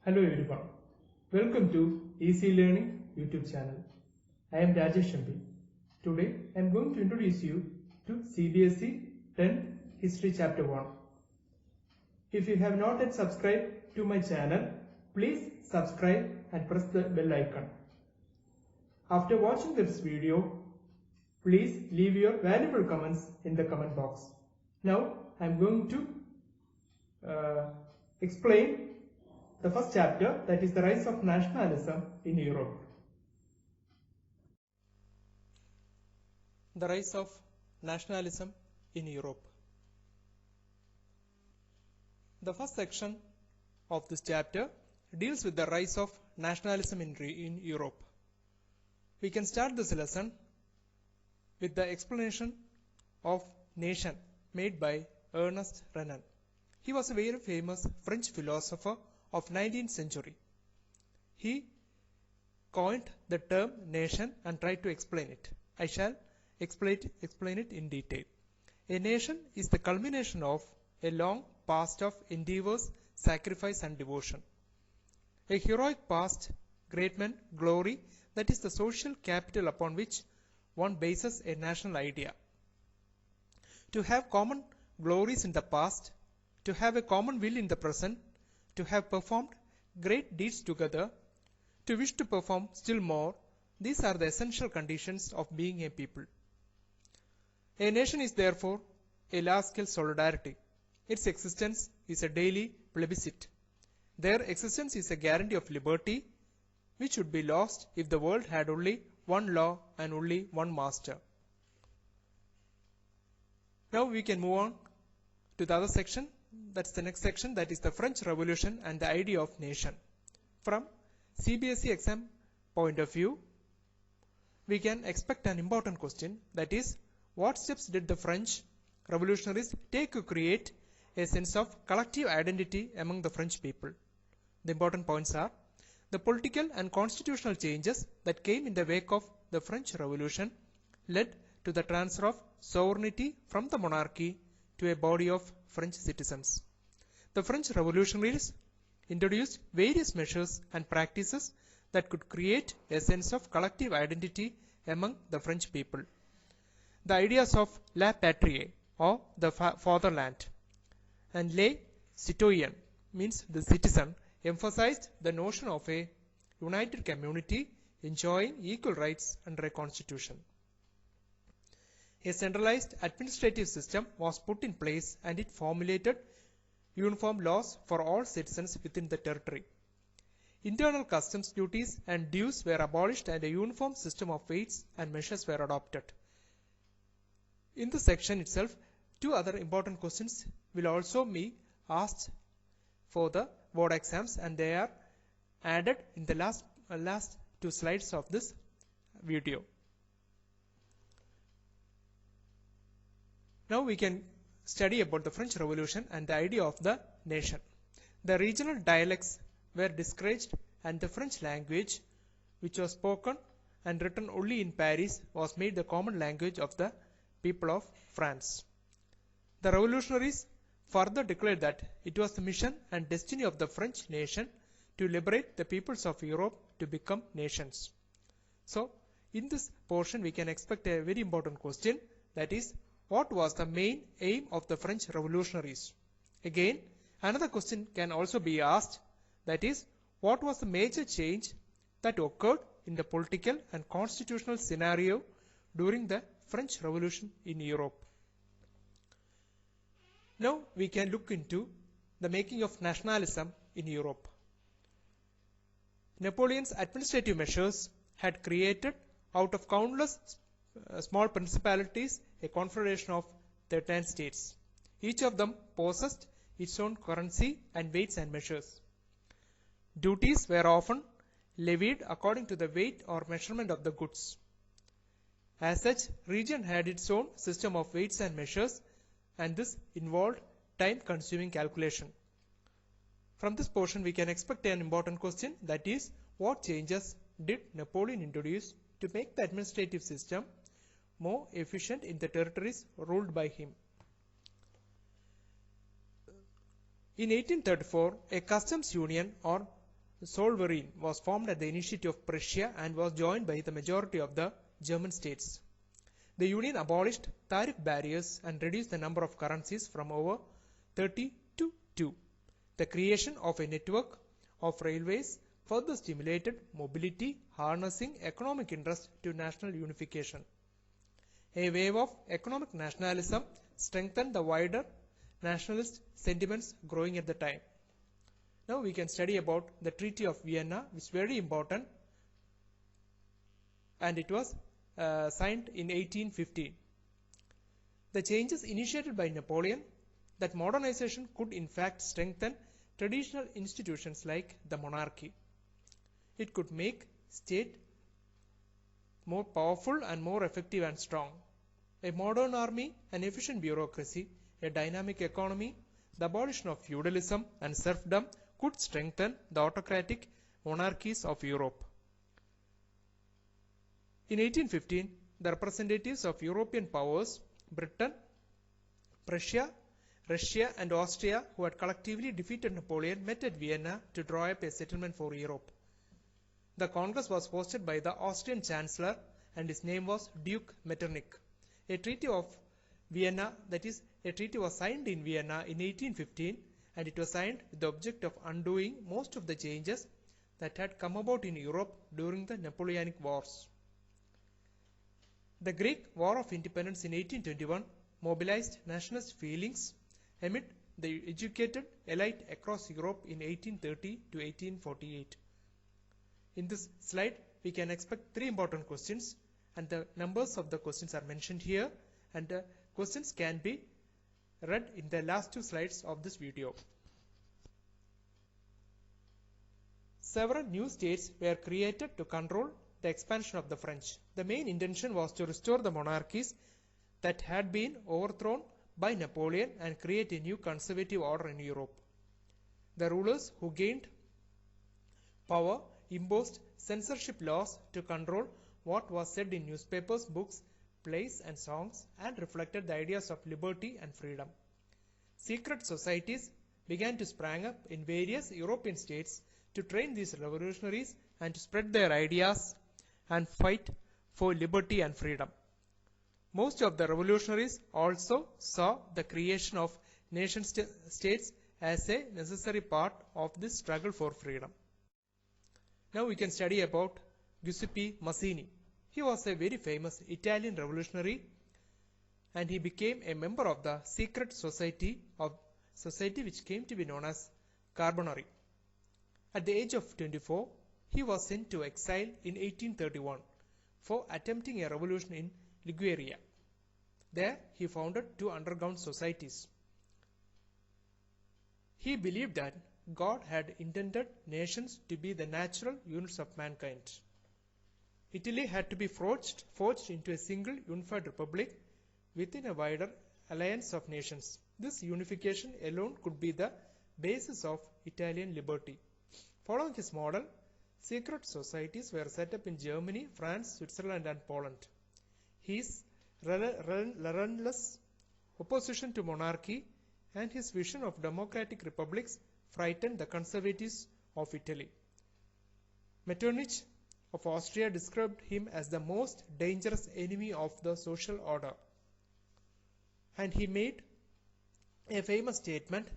Hello everyone, welcome to Easy Learning YouTube channel. I am Rajesh MP. Today I am going to introduce you to CBSE 10th History Chapter 1. If you have not yet subscribed to my channel, please subscribe and press the bell icon. After watching this video, please leave your valuable comments in the comment box. Now I am going to explain the first chapter, that is the rise of nationalism in Europe. The rise of nationalism in Europe. The first section of this chapter deals with the rise of nationalism in Europe. We can start this lesson with the explanation of nation made by Ernest Renan. He was a very famous French philosopher of 19th century. He coined the term nation and tried to explain it. I shall explain it in detail. A nation is the culmination of a long past of endeavors, sacrifice and devotion. A heroic past, great men, glory, that is the social capital upon which one bases a national idea. To have common glories in the past, to have a common will in the present, to have performed great deeds together, to wish to perform still more, these are the essential conditions of being a people. A nation is therefore a large-scale solidarity. Its existence is a daily plebiscite. Their existence is a guarantee of liberty, which would be lost if the world had only one law and only one master. Now we can move on to the other section. That's the next section, that is the French Revolution and the idea of nation. From CBSE exam point of view, we can expect an important question, that is, what steps did the French revolutionaries take to create a sense of collective identity among the French people? The important points are the political and constitutional changes that came in the wake of the French Revolution led to the transfer of sovereignty from the monarchy to a body of French citizens. The French revolutionaries introduced various measures and practices that could create a sense of collective identity among the French people. The ideas of la patrie, or the fatherland, and les citoyens, means the citizen, emphasized the notion of a united community enjoying equal rights under a constitution. A centralized administrative system was put in place and it formulated uniform laws for all citizens within the territory. Internal customs duties and dues were abolished and a uniform system of weights and measures were adopted. In this section itself, two other important questions will also be asked for the board exams, and they are added in the last two slides of this video. Now we can study about the French Revolution and the idea of the nation. The regional dialects were discouraged and the French language, which was spoken and written only in Paris, was made the common language of the people of France. The revolutionaries further declared that it was the mission and destiny of the French nation to liberate the peoples of Europe to become nations. So, in this portion we can expect a very important question, that is, what was the main aim of the French revolutionaries? Again, another question can also be asked, that is, what was the major change that occurred in the political and constitutional scenario during the French Revolution in Europe? Now we can look into the making of nationalism in Europe. Napoleon's administrative measures had created out of countless small principalities a confederation of 13 states. Each of them possessed its own currency and weights and measures. Duties were often levied according to the weight or measurement of the goods. As such, region had its own system of weights and measures, and this involved time-consuming calculation. From this portion we can expect an important question, that is, what changes did Napoleon introduce to make the administrative system more efficient in the territories ruled by him? In 1834, a customs union or Zollverein was formed at the initiative of Prussia and was joined by the majority of the German states. The Union abolished tariff barriers and reduced the number of currencies from over 30 to 2. The creation of a network of railways further stimulated mobility, harnessing economic interest to national unification. A wave of economic nationalism strengthened the wider nationalist sentiments growing at the time. Now we can study about the Treaty of Vienna, which is very important, and it was signed in 1815. The changes initiated by Napoleon, that modernization could in fact strengthen traditional institutions like the monarchy. It could make state more powerful and more effective and strong. A modern army, an efficient bureaucracy, a dynamic economy, the abolition of feudalism and serfdom could strengthen the autocratic monarchies of Europe. In 1815, the representatives of European powers, Britain, Prussia, Russia and Austria, who had collectively defeated Napoleon, met at Vienna to draw up a settlement for Europe. The Congress was hosted by the Austrian Chancellor and his name was Duke Metternich. A treaty of Vienna, that is, a treaty was signed in Vienna in 1815 and it was signed with the object of undoing most of the changes that had come about in Europe during the Napoleonic Wars. The Greek War of Independence in 1821 mobilized nationalist feelings amid the educated elite across Europe in 1830 to 1848. In this slide, we can expect three important questions, and the numbers of the questions are mentioned here, and the questions can be read in the last two slides of this video. Several new states were created to control the expansion of the French. The main intention was to restore the monarchies that had been overthrown by Napoleon and create a new conservative order in Europe. The rulers who gained power imposed censorship laws to control what was said in newspapers, books, plays and songs, and reflected the ideas of liberty and freedom. Secret societies began to spring up in various European states to train these revolutionaries and to spread their ideas and fight for liberty and freedom. Most of the revolutionaries also saw the creation of nation states as a necessary part of this struggle for freedom. Now we can study about Giuseppe Mazzini. He was a very famous Italian revolutionary and he became a member of the secret society which came to be known as Carbonari. At the age of 24, he was sent to exile in 1831 for attempting a revolution in Liguria. There he founded two underground societies. He believed that God had intended nations to be the natural units of mankind. Italy had to be forged into a single unified republic within a wider alliance of nations. This unification alone could be the basis of Italian liberty. Following his model, secret societies were set up in Germany, France, Switzerland and Poland. His relentless opposition to monarchy and his vision of democratic republics frightened the conservatives of Italy. Metternich of Austria described him as the most dangerous enemy of the social order. And he made a famous statement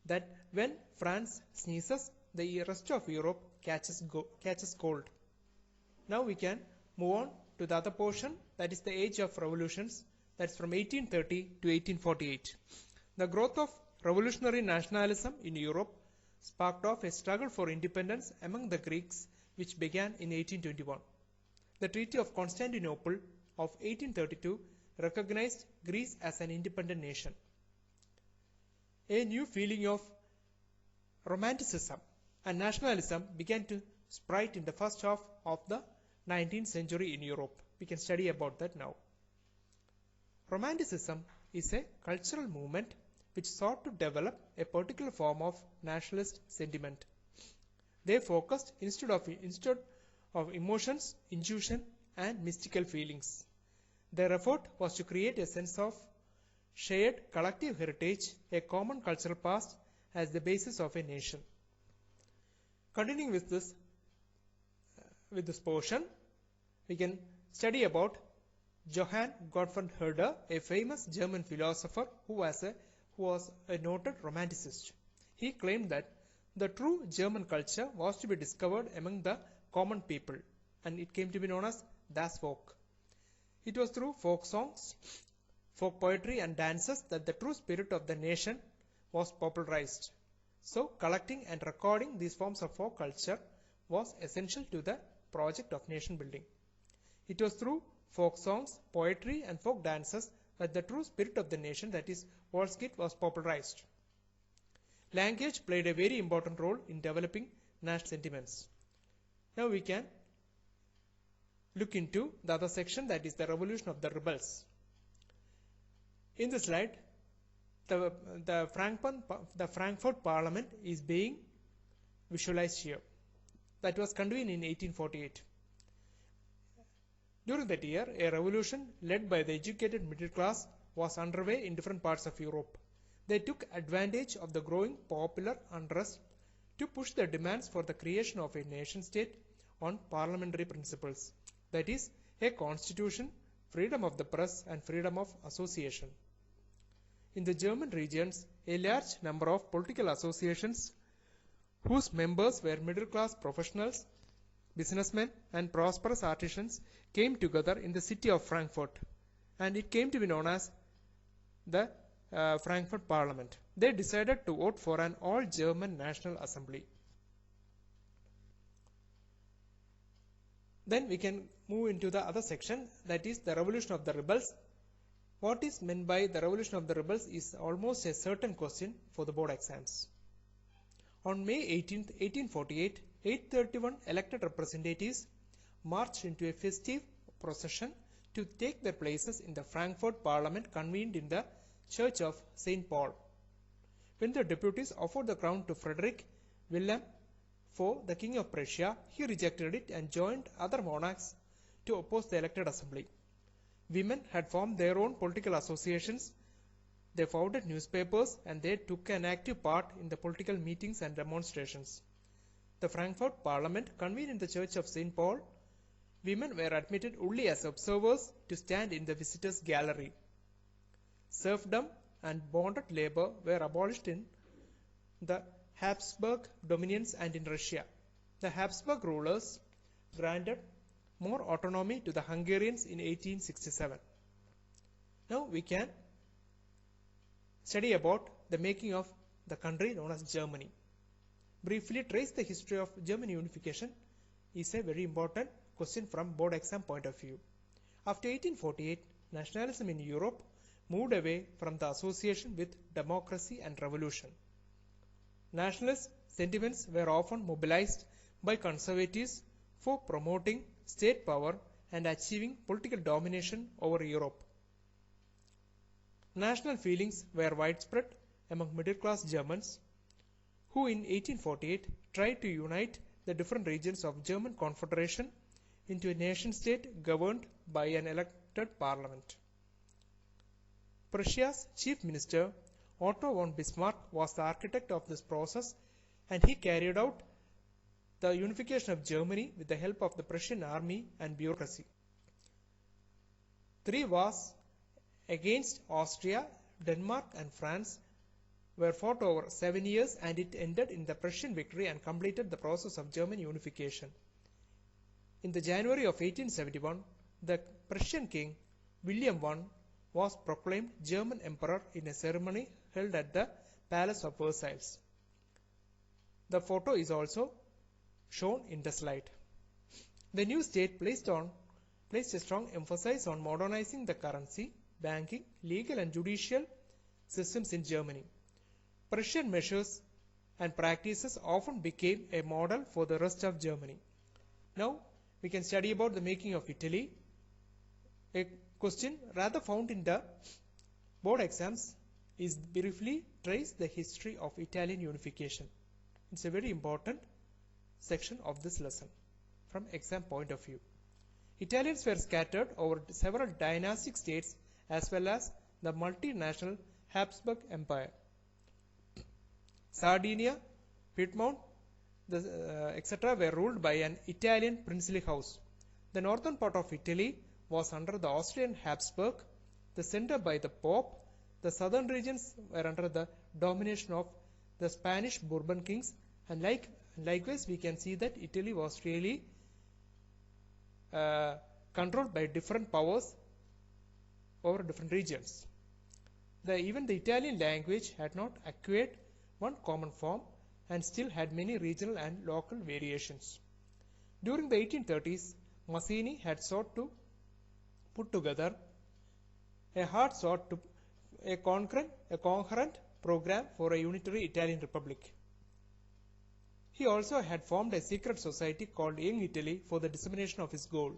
that when France sneezes, the rest of Europe catches cold. Now we can move on to the other portion, that is the age of revolutions, that's from 1830 to 1848. The growth of revolutionary nationalism in Europe sparked off a struggle for independence among the Greeks which began in 1821. The Treaty of Constantinople of 1832 recognized Greece as an independent nation. A new feeling of romanticism and nationalism began to sprout in the first half of the 19th century in Europe. We can study about that now. Romanticism is a cultural movement which sought to develop a particular form of nationalist sentiment. They focused instead of emotions, intuition and mystical feelings. Their effort was to create a sense of shared collective heritage, a common cultural past as the basis of a nation. Continuing with this portion, we can study about Johann Gottfried Herder, a famous German philosopher who was a noted romanticist. He claimed that the true German culture was to be discovered among the common people, and it came to be known as Das Volk. It was through folk songs, folk poetry and dances that the true spirit of the nation was popularized. So, collecting and recording these forms of folk culture was essential to the project of nation building. It was through folk songs, poetry and folk dances that the true spirit of the nation, that is Volkslied, was popularized. Language played a very important role in developing national sentiments. Now we can look into the other section, that is the revolution of the rebels. In the slide, the Frankfurt Parliament is being visualized here. That was convened in 1848. During that year, a revolution led by the educated middle class was underway in different parts of Europe. They took advantage of the growing popular unrest to push their demands for the creation of a nation state on parliamentary principles, that is, a constitution, freedom of the press and freedom of association. In the German regions, a large number of political associations whose members were middle-class professionals, businessmen and prosperous artisans came together in the city of Frankfurt, and it came to be known as the Frankfurt Parliament. They decided to vote for an all-German National Assembly. Then we can move into the other section, that is the revolution of the rebels. What is meant by the revolution of the rebels is almost a certain question for the board exams. On May 18, 1848, 831 elected representatives marched into a festive procession to take their places in the Frankfurt Parliament convened in the Church of St. Paul. When the deputies offered the crown to Frederick William IV, the King of Prussia, he rejected it and joined other monarchs to oppose the elected assembly. Women had formed their own political associations, they founded newspapers, and they took an active part in the political meetings and demonstrations. The Frankfurt Parliament convened in the Church of St. Paul. Women were admitted only as observers to stand in the visitors' gallery. Serfdom and bonded labor were abolished in the Habsburg dominions and in Russia. The Habsburg rulers granted more autonomy to the Hungarians in 1867. Now we can study about the making of the country known as Germany. Briefly trace the history of German unification is a very important question from board exam point of view. After 1848, nationalism in Europe moved away from the association with democracy and revolution. Nationalist sentiments were often mobilized by conservatives for promoting state power and achieving political domination over Europe. National feelings were widespread among middle-class Germans who in 1848 tried to unite the different regions of German Confederation into a nation-state governed by an elected parliament. Prussia's chief minister Otto von Bismarck was the architect of this process, and he carried out the unification of Germany with the help of the Prussian army and bureaucracy. 3 wars against Austria, Denmark and France were fought over 7 years, and it ended in the Prussian victory and completed the process of German unification. In the January of 1871, the Prussian king William I was proclaimed German emperor in a ceremony held at the Palace of Versailles. The photo is also shown in the slide. The new state placed a strong emphasis on modernizing the currency, banking, legal and judicial systems in Germany. Prussian measures and practices often became a model for the rest of Germany. Now we can study about the making of Italy. A question rather found in the board exams is briefly trace the history of Italian unification. It's a very important section of this lesson from exam point of view. Italians were scattered over several dynastic states as well as the multinational Habsburg Empire. Sardinia, Piedmont etc. were ruled by an Italian princely house. The northern part of Italy was under the Austrian Habsburg, the center by the Pope. The southern regions were under the domination of the Spanish Bourbon kings, and likewise we can see that Italy was really controlled by different powers over different regions. Even the Italian language had not acquired one common form and still had many regional and local variations. During the 1830s, Mazzini had sought to put together a concurrent program for a unitary Italian republic. He also had formed a secret society called Young Italy for the dissemination of his goal.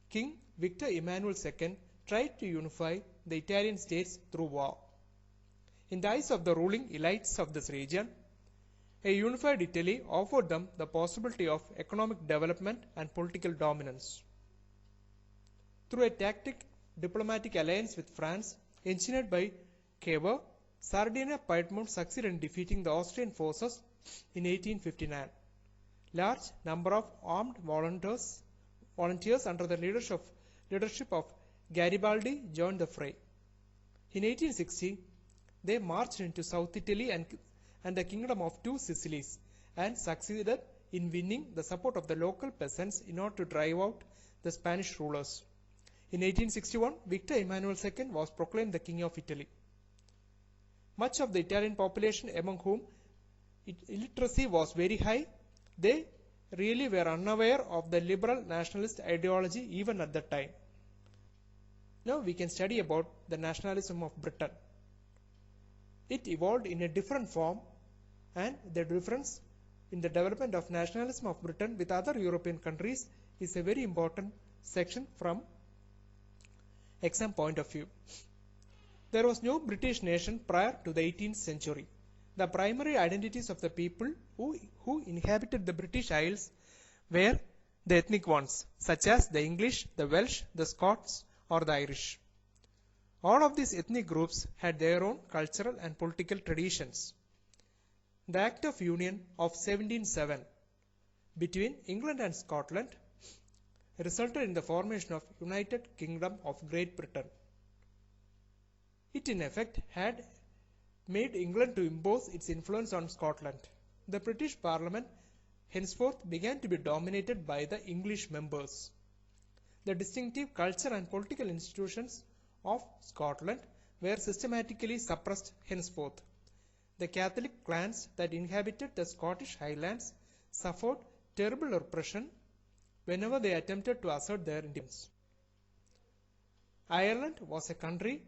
King Victor Emmanuel II tried to unify the Italian states through war. In the eyes of the ruling elites of this region, a unified Italy offered them the possibility of economic development and political dominance. Through a tactic diplomatic alliance with France, engineered by Cavour, Sardinia-Piedmont succeeded in defeating the Austrian forces in 1859. Large number of armed volunteers under the leadership of Garibaldi joined the fray. In 1860, they marched into South Italy and the Kingdom of Two Sicilies and succeeded in winning the support of the local peasants in order to drive out the Spanish rulers. In 1861, Victor Emmanuel II was proclaimed the King of Italy. Much of the Italian population, among whom illiteracy was very high, they really were unaware of the liberal nationalist ideology even at that time. Now we can study about the nationalism of Britain. It evolved in a different form, and the difference in the development of nationalism of Britain with other European countries is a very important section from exam point of view. There was no British nation prior to the 18th century. The primary identities of the people who inhabited the British Isles were the ethnic ones, such as the English, the Welsh, the Scots, or the Irish. All of these ethnic groups had their own cultural and political traditions. The Act of Union of 1707 between England and Scotland resulted in the formation of United Kingdom of Great Britain. It in effect had made England to impose its influence on Scotland. The British Parliament henceforth began to be dominated by the English members. The distinctive culture and political institutions of Scotland were systematically suppressed henceforth. The Catholic clans that inhabited the Scottish Highlands suffered terrible repression whenever they attempted to assert their independence. Ireland was a country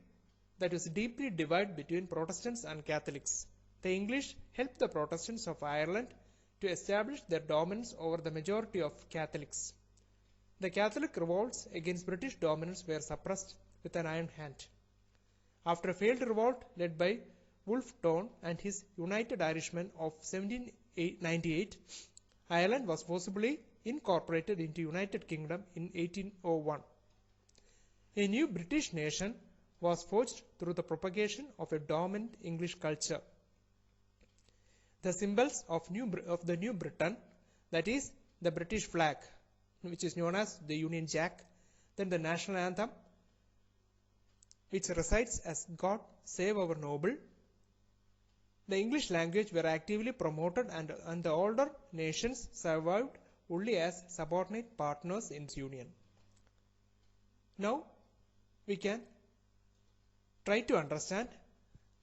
that was deeply divided between Protestants and Catholics. The English helped the Protestants of Ireland to establish their dominance over the majority of Catholics. The Catholic revolts against British dominance were suppressed with an iron hand. After a failed revolt led by Wolfe Tone and his United Irishmen of 1798, Ireland was forcibly incorporated into United Kingdom in 1801. A new British nation was forged through the propagation of a dominant English culture. The symbols of the New Britain, that is the British flag, which is known as the Union Jack, then the national anthem, which recites as God Save Our Noble. The English language were actively promoted, and the older nations survived only as subordinate partners in the Union. Now we can try to understand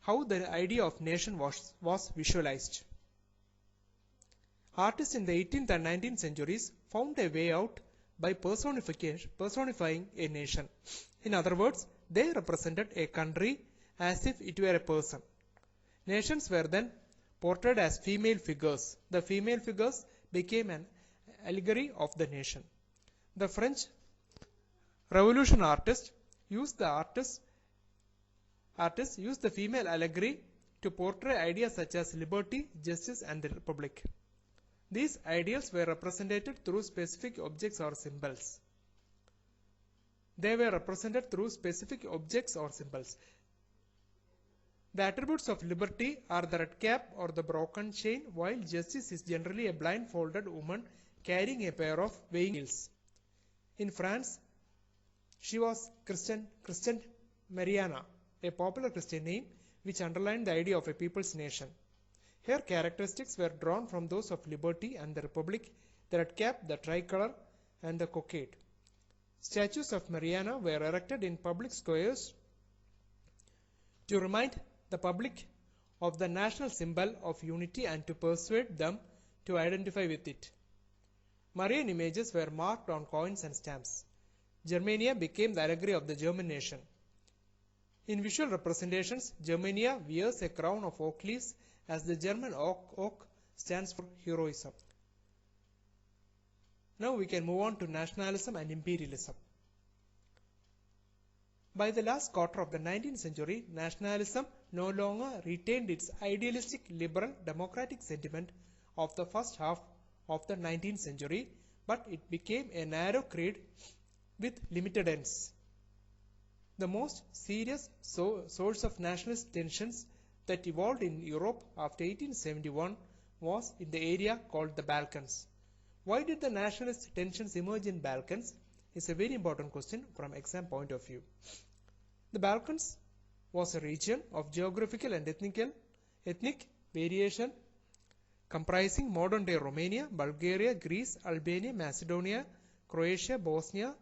how the idea of nation was visualized. Artists in the 18th and 19th centuries found a way out by personifying a nation. In other words, they represented a country as if it were a person. Nations were then portrayed as female figures. The female figures became an allegory of the nation. The French Revolution artists used the female allegory to portray ideas such as liberty, justice, and the republic. These ideals were represented through specific objects or symbols. The attributes of liberty are the red cap or the broken chain, while justice is generally a blindfolded woman carrying a pair of weighing scales. In France, she was Christian Mariana, a popular Christian name which underlined the idea of a people's nation. Her characteristics were drawn from those of liberty and the republic, the red cap, the tricolor, and the cockade. Statues of Mariana were erected in public squares to remind the public of the national symbol of unity and to persuade them to identify with it. Marian images were marked on coins and stamps. Germania became the allegory of the German nation. In visual representations, Germania wears a crown of oak leaves as the German oak stands for heroism. Now we can move on to nationalism and imperialism. By the last quarter of the 19th century, nationalism no longer retained its idealistic liberal democratic sentiment of the first half of the 19th century, but it became a narrow creed with limited ends. The most serious source of nationalist tensions that evolved in Europe after 1871 was in the area called the Balkans. Why did the nationalist tensions emerge in Balkans is a very important question from exam point of view. The Balkans was a region of geographical and ethnic variation comprising modern-day Romania, Bulgaria, Greece, Albania, Macedonia, Croatia, Bosnia,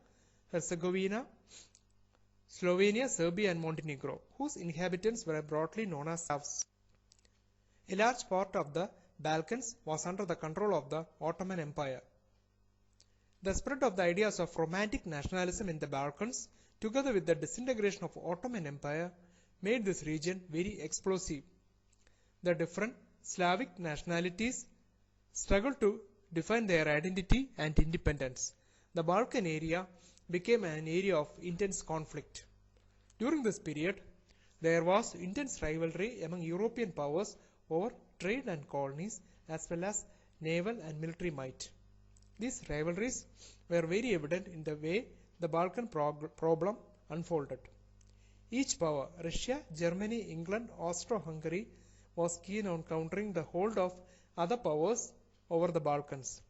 Herzegovina, Slovenia, Serbia and Montenegro, whose inhabitants were broadly known as Slavs. A large part of the Balkans was under the control of the Ottoman Empire. The spread of the ideas of romantic nationalism in the Balkans, together with the disintegration of Ottoman Empire, made this region very explosive. The different Slavic nationalities struggled to define their identity and independence. The Balkan area became an area of intense conflict. During this period, there was intense rivalry among European powers over trade and colonies, as well as naval and military might. These rivalries were very evident in the way the Balkan problem unfolded. Each power, Russia, Germany, England, Austro-Hungary, was keen on countering the hold of other powers over the Balkans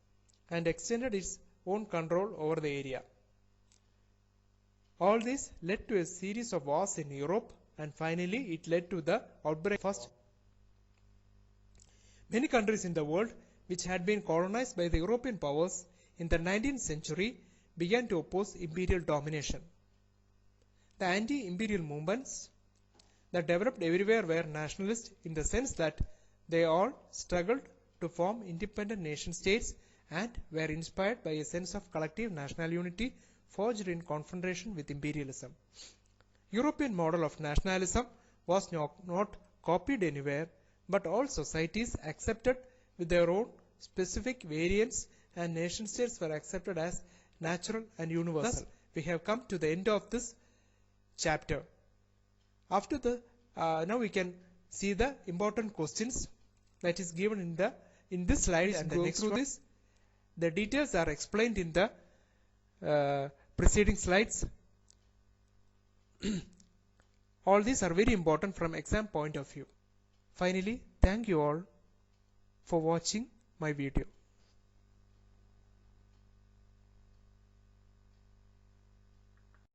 and extended its own control over the area. All this led to a series of wars in Europe, and finally it led to the outbreak of the First. Many countries in the world which had been colonized by the European powers in the 19th century began to oppose imperial domination. The anti-imperial movements that developed everywhere were nationalist in the sense that they all struggled to form independent nation states and were inspired by a sense of collective national unity forged in confrontation with imperialism. European model of nationalism was not copied anywhere, but all societies accepted with their own specific variants, and nation states were accepted as natural and universal. Thus, we have come to the end of this chapter. After the now we can see the important questions that is given in this slide and the next one. The details are explained in the preceding slides. All these are very important from exam point of view. Finally, thank you all for watching my video.